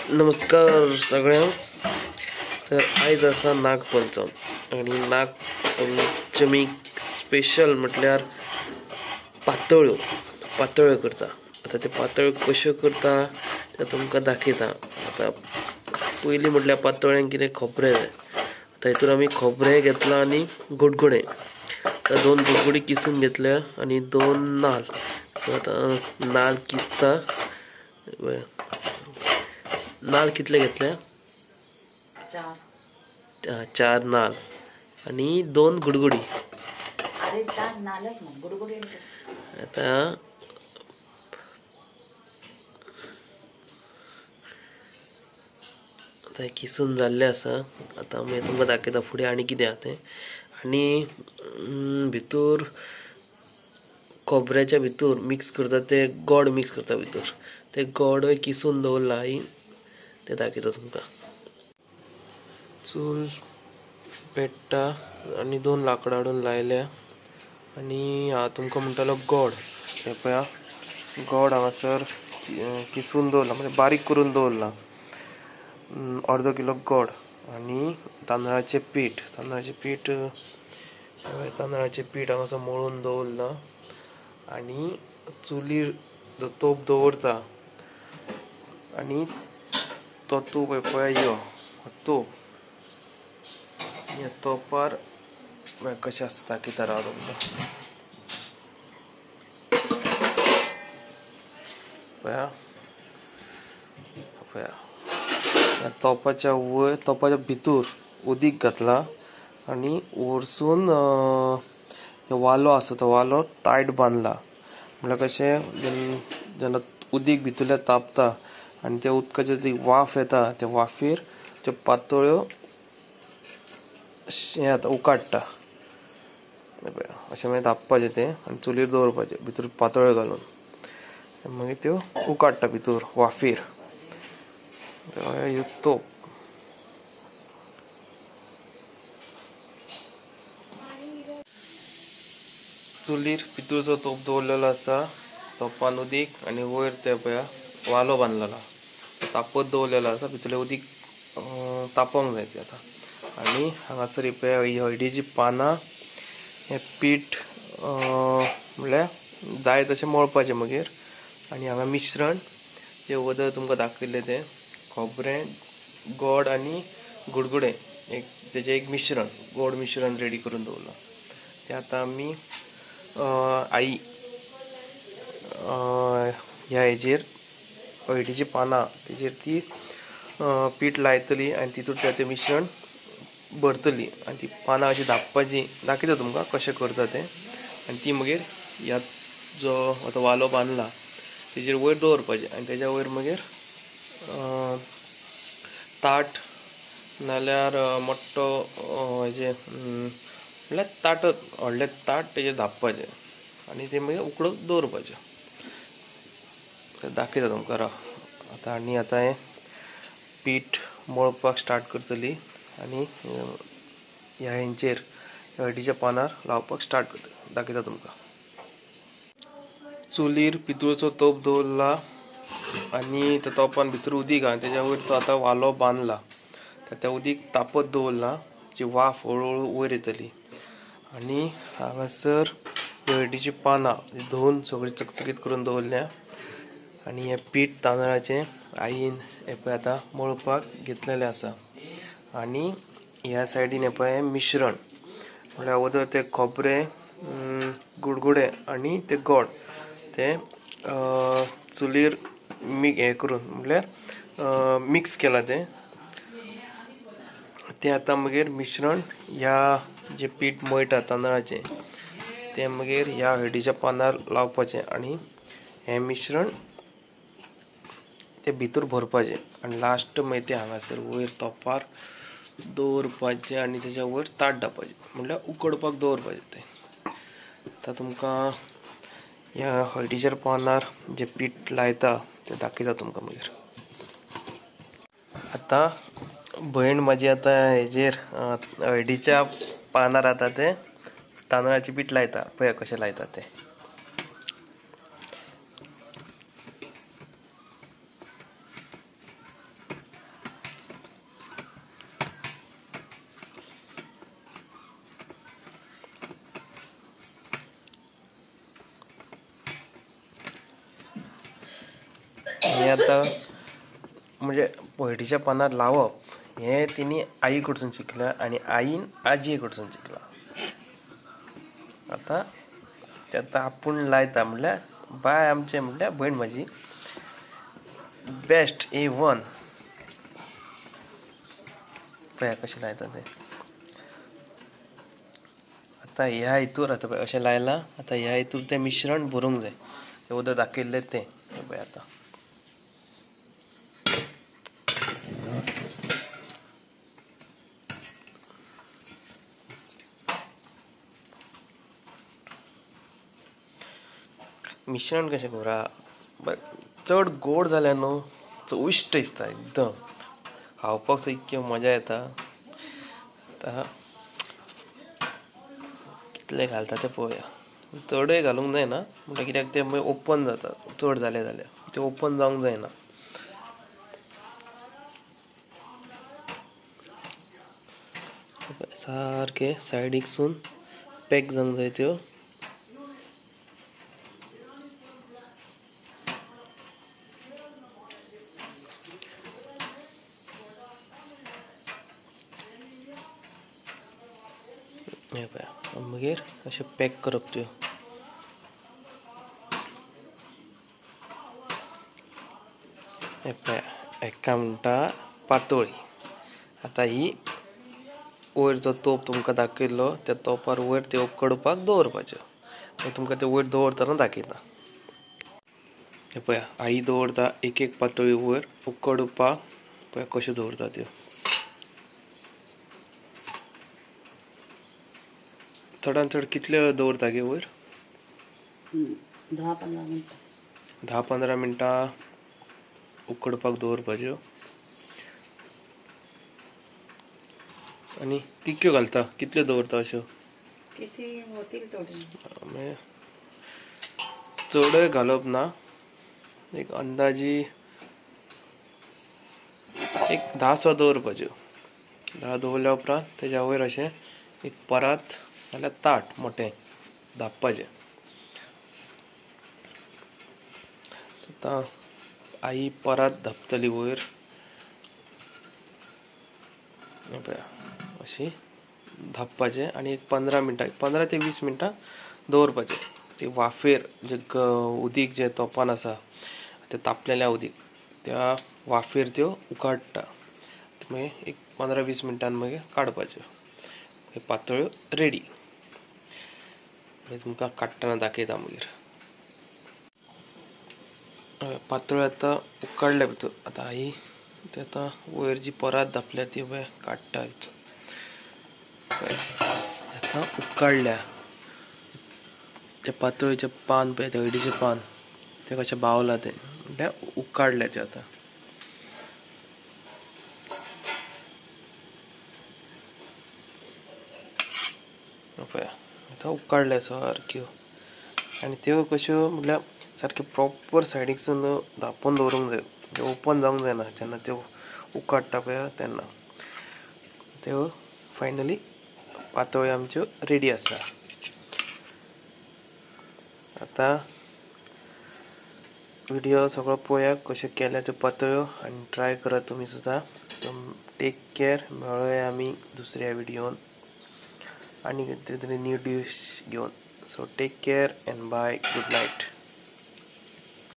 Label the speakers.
Speaker 1: नमस्कार सगळ्यांक. तर आयज आसा नागपंचम आणि नागपंचमीक स्पेशल म्हटल्यार पातोळ्यो करता. आता ते पातोळ्यो कश्यो करता ते तुमकां दाखयता. आता पयलीं म्हटल्यार पातोळ्यांक कितें खोबरें जाय. आता हितून आमी खोबरें घेतलां आनी गुडगुडे. आता 2 गुडगुडी किसून घेतल्या आनी 2 नाल्ल. सो आता नाल्ल किसता. नाल्ल कितले घेतले? 4 नाल्ल आणि 2 गुडगुडी. आता किसून जाल्ले आसा. आता मी तुमकां दाखयता फुडें आनी कितें आहा तें. आनी भितर खोबऱ्याच्या भितर मिक्स करता ते गोड मिक्स करता भितर. ते गोडय किसून दवरला आई. ते दाखयता तुमकां. चूल पेट्टा आनी 2 लाकडां हाडून लायल्या आनी हांव तुमकां म्हणटालो गोड. हे पळया, गोड हांगासर किसून दवरला, म्हणजे बारीक करून दवरला. अर्दो किलो गोड आनी तांदळाचें पीठ हांगासर मळून दवरला. आनी चुलीर जो तोप दवरता आनी तो तूप पळया, यो तोप. ह्या तोपार कशें आसता दाखयता राव तुमकां. पळया तोपाच्या भितर उदीक घातला आनी वरसून वालो आसा तो वालो टायट बांदला. म्हळ्यार कशें, जेन्ना उदीक भितरल्या तापता आनी त्या उदकाची जी वाफ येता त्या वाफेर त्यो पातोळ्यो उकाडटा. अशें मागीर धांपपाचें तें आनी चुलीर दवरपाचें भितर पातोळ्यो घालून. मागीर त्यो उकाडटा भितर वाफेर. ह्यो तोप. चुलीर भितरचो तोप दवरलेलो आसा. तोपान उदीक आनी वयर ते पळया वालो बांदलेलो तापत दवरलेलो आसा. भितरलें उदीक तापोंक जाय तें आतां. आनी हांगासर पळया ही हळडीची पानां. हें पीठ म्हणल्यार जाय तशें मळपाचें मागीर. आनी हांगा मिश्रण जें वदर तुमकां दाखयलें तें खोबरें, गोड आनी गुडगुडे तेजें एक मिश्रण, गोड मिश्रण रेडी करून दवरलां. तें आतां आमी आई ह्या हेजेर हळडीची पानां तेजेर ती पीठ लायतली आनी तितूंत तें मिश्रण भरतली आनी ती पानां अशी धांपपाची. दाखयता तुमकां कशें करता तें. आनी ती मागीर ह्या जो आतां वालो बांदला तेजेर वयर दवरपाचें आनी तेज्या वयर मागीर ताट नाल्यार मोठो हेजें म्हणल्यार ताटच, व्हडलें ताट तेजेर धांपपाचें आनी तें मागीर उकडूंक दवरपाचें. दाखयता तुमकां राव. आतां हें पीठ मळपाक स्टार्ट करतली आनी ह्या हेंचेर हळडीच्या पानार लावपाक स्टार्ट करतली. दाखयता तुमकां. चुलीर पितूळचो तोप दवरला आनी त्या तोपान भितर उदीक आहा. तेज्या वयर तो आतां वालो बांदला. तें उदीक तापत दवरला. जी वाफ हळू वयर येतली. आनी हांगासर हळडीची पानां धुवन सगळीं चकचकीत करून दवरल्या. आनी हें पीठ तांदळाचें आईन हें पळय आतां मळपाक घेतलेलें आसा. आनी ह्या सायडीन हें पळय मिश्रण म्हळ्यार वदर तें खोबरें, गुडगुडे आनी तें गोड तें चुलीर हें करून म्हळ्यार मिक्स केलां तें आतां मागीर मिश्रण ह्या जें पीठ मळटा तांदळाचें तें मागीर ह्या हळडीच्या पानार लावपाचें आनी हें मिश्रण तें भितर भरपाचें आनी लास्ट मागीर तें हांगासर वयर तोपार दवरपाचें आनी तेज्या वयर ताट धांपपाचें म्हणल्यार उकडपाक दवरपाचें तें. आतां तुमकां ह्या हळडीच्या पानार जें पीठ लायता तें दाखयता तुमकां मागीर. आतां भयण म्हाजी आतां हेजेर हळडीच्या पानार आतां तें तांदळाचें पीठ लायता. पळया कशें लायता तें. हे आता म्हणजे पयलींच्या पानार लावप हे तिने आई कडसून शिकला आणि आईन आजी कडसून शिकला. आता ते आता आपूण लायता म्हणल्यार बाय आमचे म्हणल्यार भयण म्हाजी बेस्ट A1 पळय कशें लायता ते. आता ह्या हितूर आता पळय अशें लायला. आता ह्या हितूर तें मिश्रण भरूंक जाय. ते उदक दाखयल्लें तें पळय. आता मिश्रण कशें करा चड गोड जालें न्हू चविश्ट दिसता एकदम खावपाक सुद्दां इतकी मजा येता. आता कितले घालता ते पळोवया. चडय घालूंक जायना म्हणल्यार कित्याक ते मागीर ओपन जाता. चड जालें जाल्यार ते ओपन जावंक जायना. सारके सायडीकसून पॅक जावंक जाय त्यो. हे पळय मागीर अशें पॅक करप त्यो. हे पळय हेका म्हणटा पातोळी. आता ही वयर जो तोप तुमकां दाखयल्लो त्या तोपार वयर ते उकडपाक दवरपाच्यो. हांव तुमकां ते वयर दवरतना दाखयता. हे पळय आई दवरता एक एक पातोळी वयर उकडपाक. पळय कश्यो दवरता त्यो. चडांत चड कितल्यो दवरता गे वयर?
Speaker 2: 10-15 मिनटां.
Speaker 1: 10-15 मिनटां उकडपाक दवरपाच्यो. आनी कितल्यो घालता कितल्यो दवरता अश्यो?
Speaker 2: किती होतील थोडे.
Speaker 1: चडय घालप ना. एक अंदाजी एक 10 सुद्दां दवरपाच्यो. 10 दवरल्या उपरांत तेच्या वयर अशें एक परात नाल्यार ताट मोठें धापपाचें. आतां आई परात धापतली वयर. अशी धापपाचें आनी एक 15 मिनटां 15 ते 20 मिनटां दवरपाचें. ते वाफेर जे उदीक जे तोपान आसा ते तापलेल्या उदीक त्या वाफेर त्यो उकाडटा. मागीर एक 15-20 मिनटान मागीर काडपाच्यो. हे पातोळ्यो रेडी. तुमकां काडटना दाखयता मागीर. पातोळ्यो आतां उकडल्या भितर. आतां आई ते आतां वयर जी परात धापल्या ती पळय काडटा. आतां उकडल्या ते पातोळीचें पान पळय ते हळडीचें पान ते कशें बावला ते म्हणल्यार उकडल्या ते. आतां पळय आतां उकडल्या सारक्यो. आनी त्यो कश्यो म्हणल्यार सारक्यो प्रॉपर सायडीकसून धांपून दवरूंक जाय. ते ओपन जावंक जायना जेन्ना त्यो उकडटा पळय तेन्ना. त्यो फायनली पातोळ्यो आमच्यो रेडी आसा. आतां व्हिडिओ सगळो पळोवया कश्यो केल्या त्यो पातोळ्यो आनी ट्राय करात तुमी सुद्दां. Take care. मेळुया आमी दुसऱ्या व्हिडिओन आनी कितें तरी न्यू डिश घेवन. So take care and bye. Good night.